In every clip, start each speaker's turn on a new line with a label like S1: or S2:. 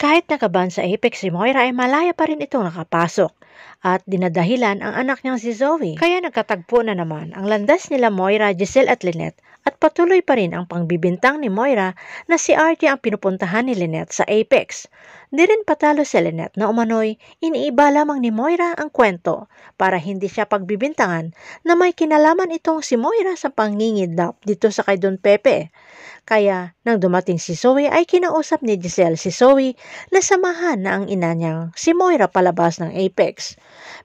S1: Kahit nakaban sa Apex si Moira ay malaya pa rin itong nakapasok at dinadahilan ang anak niyang si Zoe. Kaya nagkatagpo na naman ang landas nila Moira, Giselle at Lynette at patuloy pa rin ang pangbibintang ni Moira na si RJ ang pinupuntahan ni Lynette sa Apex. Di rin patalo si Lynette na umano'y iniiba lamang ni Moira ang kwento para hindi siya pagbibintangan na may kinalaman itong si Moira sa pangingidnap dito sa kay Don Pepe. Kaya nang dumating si Zoe ay kinausap ni Giselle si Zoe na samahan na ang ina niyang si Moira palabas ng Apex.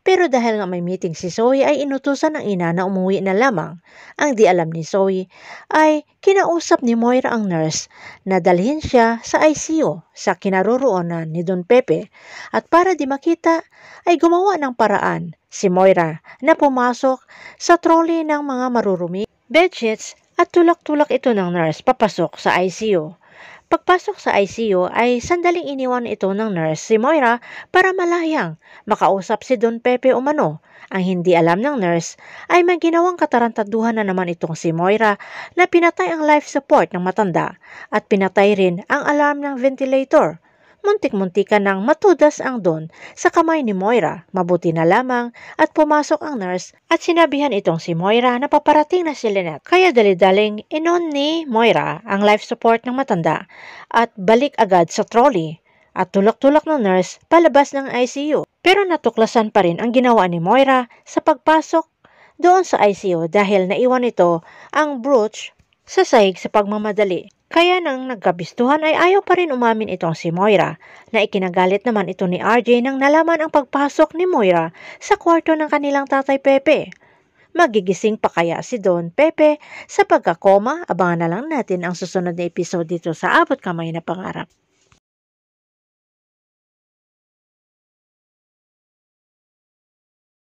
S1: Pero dahil nga may meeting si Zoe ay inutusan ng ina na umuwi na lamang. Ang di alam ni Zoe ay kinausap ni Moira ang nurse na dalhin siya sa ICU sa kinaroroonan ni Don Pepe at para di makita ay gumawa ng paraan si Moira na pumasok sa trolley ng mga marurumi, bedsheets at tulak-tulak ito ng nurse papasok sa ICU. Pagpasok sa ICU ay sandaling iniwan ito ng nurse si Moira para malayang makausap si Don Pepe umano. Ang hindi alam ng nurse ay may ginawang katarantaduhan na naman itong si Moira na pinatay ang life support ng matanda at pinatay rin ang alarm ng ventilator. Muntik-muntikan nang matudas ang Don sa kamay ni Moira. Mabuti na lamang at pumasok ang nurse at sinabihan itong si Moira na paparating na si Lynette. Kaya dali-daling inon ni Moira ang life support ng matanda at balik agad sa trolley at tulak-tulak ng nurse palabas ng ICU. Pero natuklasan pa rin ang ginawa ni Moira sa pagpasok doon sa ICU dahil naiwan ito ang brooch sa sahig sa pagmamadali. Kaya nang nagkabistuhan ay ayaw pa rin umamin itong si Moira na ikinagalit naman ito ni RJ nang nalaman ang pagpasok ni Moira sa kwarto ng kanilang tatay Pepe. Magigising pa kaya si Don Pepe sa pagkakoma? Abangan na lang natin ang susunod na episode dito sa Abot Kamay na Pangarap.